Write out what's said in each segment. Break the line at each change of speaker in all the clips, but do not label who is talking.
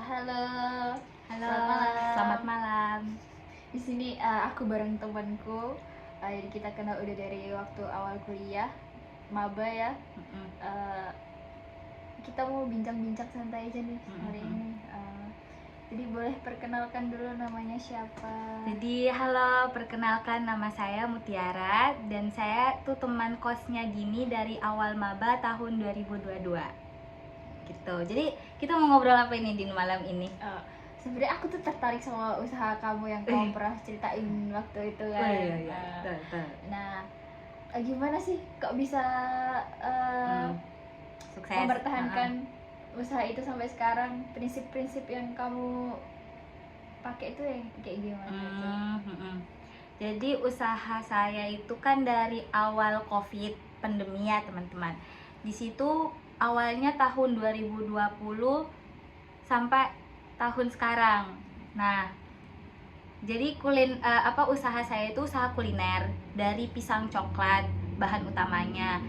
Halo,
Halo,
selamat malam.
selamat malam.
Di sini aku bareng temanku. Jadi kita kenal udah dari waktu awal kuliah, maba ya.
Mm-mm.
Eh, kita mau bincang-bincang santai aja nih hari
Mm-mm.
ini. Jadi boleh perkenalkan dulu namanya siapa?
Jadi, halo, perkenalkan nama saya Mutiara dan saya tuh teman kosnya Gini dari awal maba tahun 2022. Gitu. Jadi, kita mau ngobrol apa ini di malam ini?
Sebenarnya aku tuh tertarik sama usaha kamu yang kamu pernah ceritain waktu itu kan.
Oh iya. Betul.
Nah, gimana sih kok bisa
Sukses.
mempertahankan usaha itu sampai sekarang? Prinsip-prinsip yang kamu pakai itu yang kayak gimana tuh?
Jadi usaha saya itu kan dari awal COVID pandemi ya teman-teman. Di situ awalnya tahun 2020 sampai tahun sekarang. Nah, jadi usaha saya itu usaha kuliner dari pisang coklat bahan utamanya.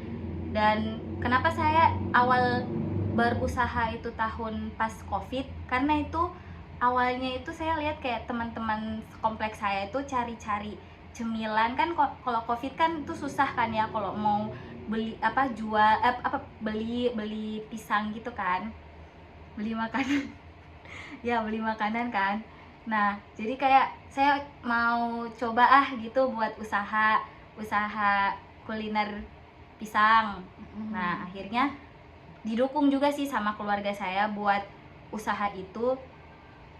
Dan kenapa saya awal berusaha itu tahun pas COVID? Karena itu awalnya itu saya lihat kayak teman-teman kompleks saya itu cari-cari cemilan kan, kalau COVID kan itu susah kan ya kalau mau beli beli pisang gitu kan, beli makanan beli makanan kan. Nah, jadi kayak saya mau coba gitu buat usaha kuliner pisang. Nah, akhirnya didukung juga sih sama keluarga saya buat usaha itu,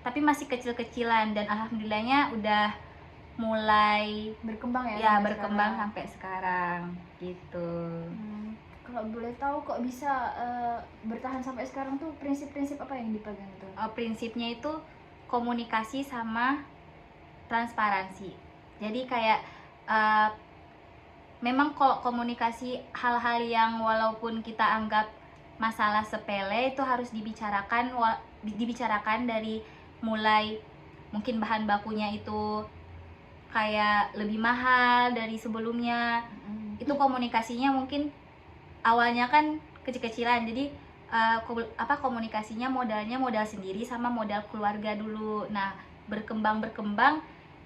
tapi masih kecil-kecilan dan alhamdulillahnya udah mulai
berkembang
berkembang sampai sekarang gitu.
Kalau boleh tahu kok bisa bertahan sampai sekarang tuh prinsip-prinsip apa yang dipegang tuh?
Prinsipnya itu komunikasi sama transparansi. Jadi kayak memang kalau komunikasi hal-hal yang walaupun kita anggap masalah sepele itu harus dibicarakan dari mulai mungkin bahan bakunya itu kayak lebih mahal dari sebelumnya. Itu komunikasinya mungkin awalnya kan kecil-kecilan, jadi komunikasinya modalnya modal sendiri sama modal keluarga dulu. Nah, berkembang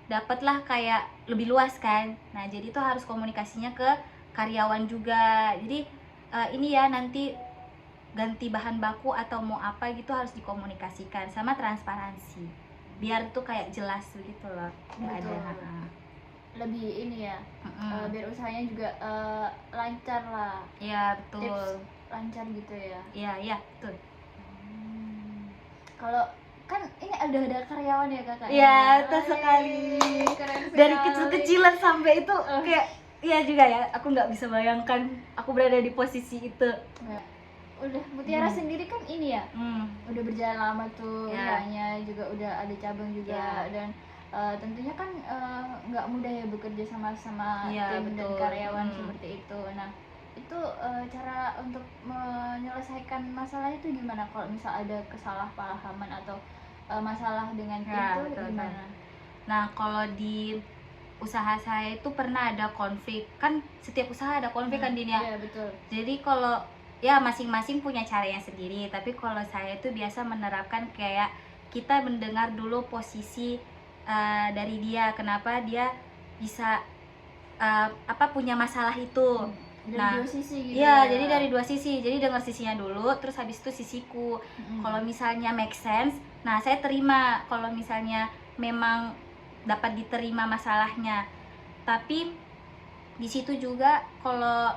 dapatlah kayak lebih luas kan. Nah, jadi itu harus komunikasinya ke karyawan juga. Jadi ini ya nanti ganti bahan baku atau mau apa gitu harus dikomunikasikan sama transparansi biar tuh kayak jelas begitu loh.
Betul. Lebih ini ya, biar usahanya juga lancar lah.
Iya betul.
Tips lancar gitu ya.
Iya betul.
Kalau kan ini ada karyawan ya kakak?
Iya betul sekali. Dari kecil-kecilan sampai itu kayak iya juga ya. Aku nggak bisa bayangkan aku berada di posisi itu.
Udah Mutiara sendiri kan ini ya, udah berjalan lama tuh usahanya juga udah ada cabang juga dan tentunya kan nggak mudah ya bekerja sama tim dan karyawan seperti itu. Nah itu cara untuk menyelesaikan masalah itu gimana kalau misal ada kesalahpahaman atau masalah dengan tim itu gimana?
Nah kalau di usaha saya itu pernah ada konflik, kan setiap usaha ada konflik kan Din ya?
Iya betul.
Jadi kalau ya masing-masing punya caranya sendiri, tapi kalau saya itu biasa menerapkan kayak kita mendengar dulu posisi dari dia, kenapa dia bisa punya masalah itu.
Dari dua sisi gitu
ya? Jadi dari dua sisi, jadi dengar sisinya dulu, terus habis itu sisiku. Kalau misalnya make sense, nah saya terima kalau misalnya memang dapat diterima masalahnya. Tapi di situ juga kalau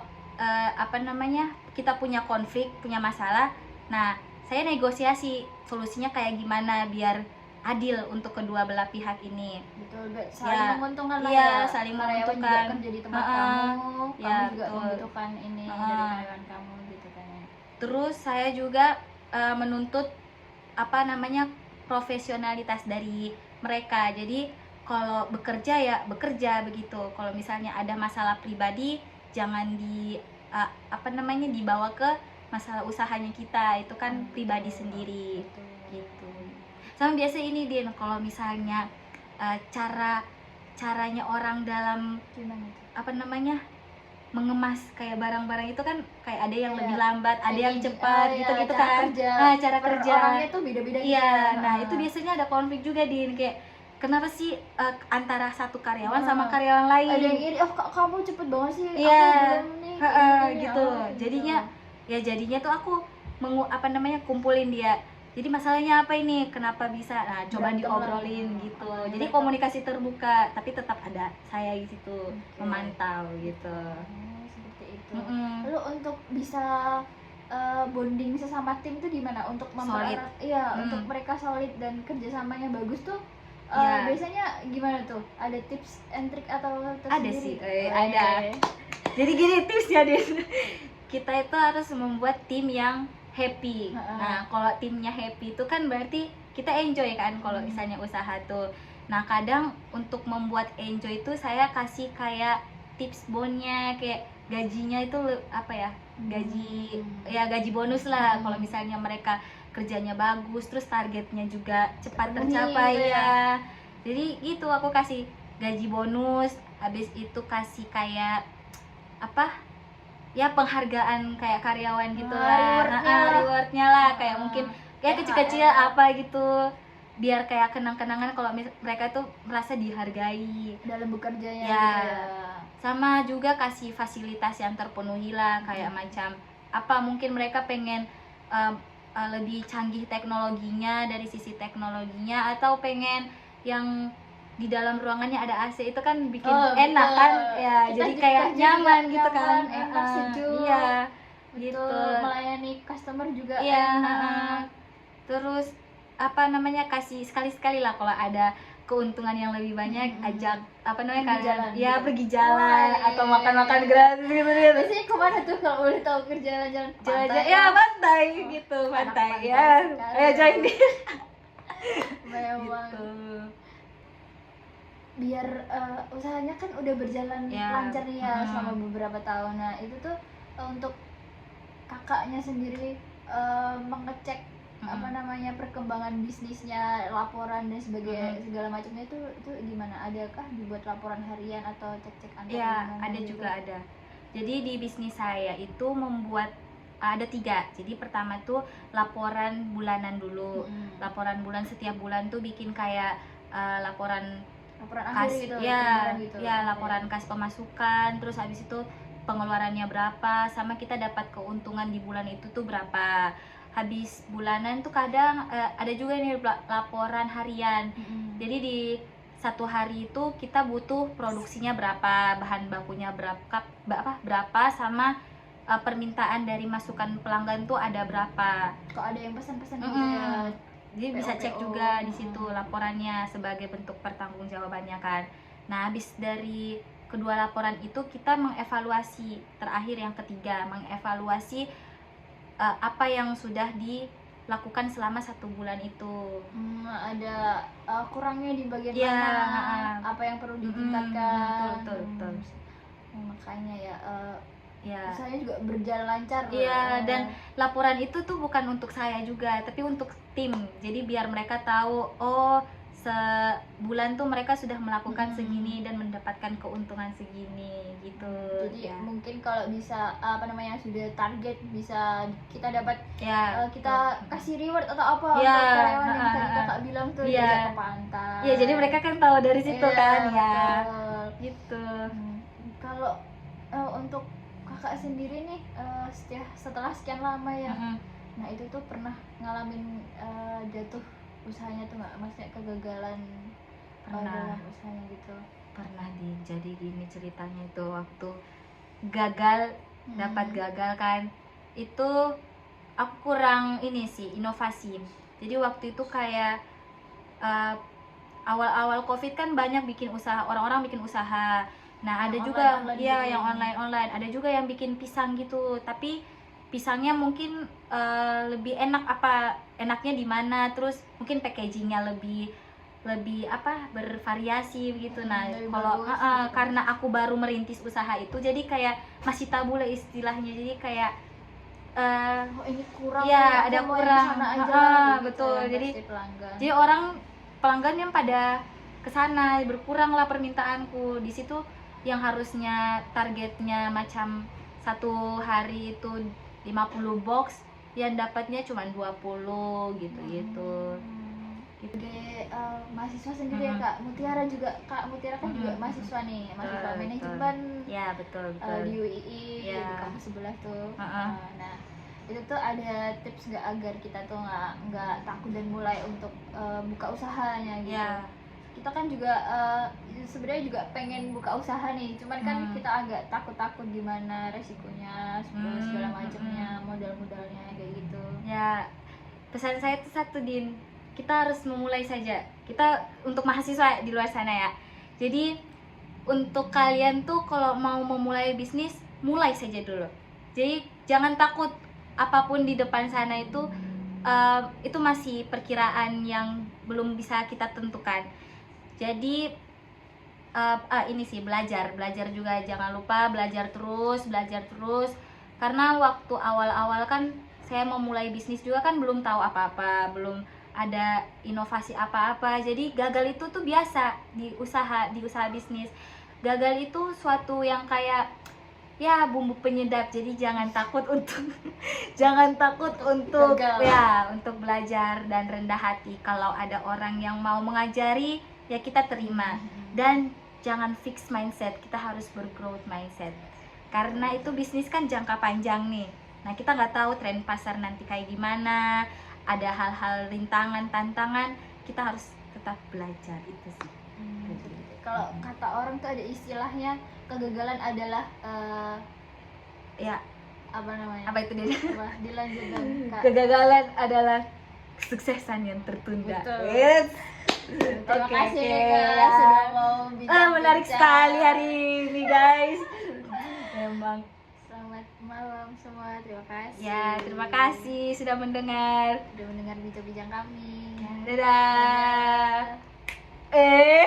kita punya konflik, punya masalah, nah saya negosiasi solusinya kayak gimana biar adil untuk kedua belah pihak ini.
Betul, saling menguntungkan lah
ya. Saling menguntungkan.
Juga kerja di tempat kamu juga
betul.
membutuhkan ini dari karyawan kamu gitu kan ya.
Terus saya juga menuntut profesionalitas dari mereka. Jadi kalau bekerja ya bekerja begitu. Kalau misalnya ada masalah pribadi jangan dibawa ke masalah usahanya kita, itu kan pribadi sendiri. Gitu. Sama biasa ini Din, kalau misalnya caranya orang dalam mengemas kayak barang-barang itu kan kayak ada yang lebih
Kayak
lambat, ada yang cepat
iya,
gitu-gitu
cara
kan.
kerja.
Nah, cara
Per
kerja.
orangnya tuh beda-beda gitu
Iya,
ya.
nah itu biasanya ada konflik juga Din, kayak kenapa sih antara satu karyawan sama karyawan lain.
Ada yang iri, oh kamu cepet banget sih,
Iya,
aku belum nih.
gitu. Jadinya tuh aku kumpulin dia. Jadi masalahnya apa ini? Kenapa bisa? Nah, coba
Berantem
diobrolin
lah.
gitu.
Oh,
Jadi
mereka-
komunikasi terbuka, tapi tetap ada saya di situ memantau gitu.
Seperti itu.
Mm-mm.
Lalu untuk bisa bonding sesama tim tuh gimana? Untuk
Solid.
untuk mereka solid dan kerjasamanya bagus tuh.
Iya.
Biasanya gimana tuh? Ada tips and trick atau
Ada
tersendiri?
sih, ada. Jadi gini tipsnya Din. Kita itu harus membuat tim yang happy. Nah, kalau timnya happy itu kan berarti kita enjoy kan kalau misalnya usaha tuh. Nah, kadang untuk membuat enjoy itu saya kasih kayak tips bonusnya, kayak gajinya itu gaji bonus lah kalau misalnya mereka kerjanya bagus, terus targetnya juga cepat tercapai ya. Jadi gitu aku kasih gaji bonus, habis itu kasih kayak penghargaan kayak karyawan gitu lah, rewardnya lah kayak mungkin kayak kecil-kecil apa gitu, biar kayak kenang-kenangan kalau mereka tuh merasa dihargai
dalam bekerjanya
ya.
gitu ya.
Sama juga kasih fasilitas yang terpenuhi lah, kayak macam mungkin mereka pengen lebih canggih teknologinya, dari sisi teknologinya, atau pengen yang di dalam ruangannya ada AC, itu kan bikin enak kan ya. Kita jadi kayak nyaman gitu kan,
enak, sejuk.
Iya,
betul,
gitu.
melayani customer juga
enak. Terus kasih sekali-sekali lah kalau ada keuntungan yang lebih banyak, ajak pergi jalan atau makan-makan gratis gitu.
Biasanya kemana tuh kalau udah tahu jalan-jalan?
Pantai ya, pantai gitu, pantai ya. Ayo join di.
Gitu. Biar usahanya kan udah berjalan lancar nih ya selama beberapa tahun. Nah itu tuh untuk kakaknya sendiri mengecek perkembangan bisnisnya, laporan dan segala macamnya itu gimana? Adakah dibuat laporan harian atau cek-cek antar?
Ya, ada gitu? Juga ada. Jadi di bisnis saya itu membuat ada 3. Jadi pertama tuh laporan bulanan dulu. Laporan bulan, setiap bulan tuh bikin kayak laporan kas gitu, laporan kas pemasukan, terus habis itu pengeluarannya berapa, sama kita dapat keuntungan di bulan itu tuh berapa. Habis bulanan tuh kadang ada juga nih laporan harian. Jadi di satu hari itu kita butuh produksinya berapa, bahan bakunya berapa, sama permintaan dari masukan pelanggan tuh ada berapa.
Kok ada yang pesan-pesan gitu ya?
Jadi bisa cek juga di situ laporannya sebagai bentuk pertanggungjawabannya kan. Nah, habis dari kedua laporan itu kita mengevaluasi, terakhir yang ketiga, mengevaluasi apa yang sudah dilakukan selama 1 bulan itu.
Ada kurangnya di bagian mana, apa yang perlu ditingkatkan.
Betul.
Makanya usahanya juga berjalan lancar.
Iya, dan laporan itu tuh bukan untuk saya juga, tapi untuk tim. Jadi biar mereka tahu, sebulan tuh mereka sudah melakukan segini dan mendapatkan keuntungan segini gitu.
Jadi mungkin kalau bisa sudah target bisa kita dapat kita kasih reward atau apa untuk karyawan yang tadi kakak bilang tuh ke pantai. Iya,
jadi mereka kan tahu dari situ kan ya. Gitu.
Kalau untuk kakak sendiri nih setelah sekian lama ya, nah itu tuh pernah ngalamin jatuh usahanya tuh nggak, maksudnya kegagalan dalam usahanya gitu?
Pernah jadi gini ceritanya, itu waktu gagal, dapat gagal kan, itu aku kurang inovasi. Jadi waktu itu kayak awal-awal COVID kan banyak bikin usaha, orang-orang bikin usaha. Nah, ada juga yang online, ada juga yang bikin pisang gitu, tapi pisangnya mungkin lebih enak, enaknya di mana, terus mungkin packagingnya lebih bervariasi begitu. Nah, kalau karena aku baru merintis usaha itu, jadi kayak masih tabu lah istilahnya, jadi kayak
ini kurang
ada kurang
aja,
betul. Jadi pelanggan yang pada kesana, berkurang lah permintaanku. Di situ yang harusnya targetnya macam satu hari itu 50 box, yang dapatnya cuma 20 gitu.
Sebagai mahasiswa sendiri ya Kak Mutiara juga, Kak Mutiara kan juga mahasiswa nih, mahasiswa manajemen
ya, betul.
di UII di kampus sebelah tuh. Nah itu tuh ada tips nggak agar kita tuh nggak takut dan mulai untuk buka usahanya gitu. Kita kan juga sebenarnya juga pengen buka usaha nih, cuman kan kita agak takut gimana resikonya, segala macamnya, modal-modalnya kayak gitu.
Ya, pesan saya tuh satu, Din, kita harus memulai saja. Kita untuk mahasiswa di luar sana ya, jadi untuk kalian tuh kalau mau memulai bisnis, mulai saja dulu. Jadi jangan takut, apapun di depan sana itu masih perkiraan yang belum bisa kita tentukan. Jadi ini sih belajar juga, jangan lupa belajar terus, karena waktu awal-awal kan saya memulai bisnis juga kan belum tahu apa-apa, belum ada inovasi apa-apa. Jadi gagal itu tuh biasa di usaha bisnis. Gagal itu suatu yang kayak ya bumbu penyedap. Jadi jangan takut untuk
gagal.
Ya, untuk belajar dan rendah hati. Kalau ada orang yang mau mengajari, ya kita terima. Dan jangan fix mindset, kita harus bergrowth mindset. Karena itu bisnis kan jangka panjang nih. Nah, kita nggak tahu tren pasar nanti kayak gimana. Ada hal-hal rintangan, tantangan, kita harus tetap belajar itu sih.
Kalau kata orang tuh ada istilahnya, kegagalan adalah
ya
apa namanya?
Apa itu dia?
Dilanjutkan, Kak.
Kegagalan adalah kesuksesan yang tertunda.
Betul.
Yes.
Terima kasih Kak sudah mau bincang-bincang.
Menarik sekali hari ini, guys. Memang.
Selamat malam semua, terima kasih.
Ya, terima kasih sudah mendengar
bincang-bincang kami.
Dadah.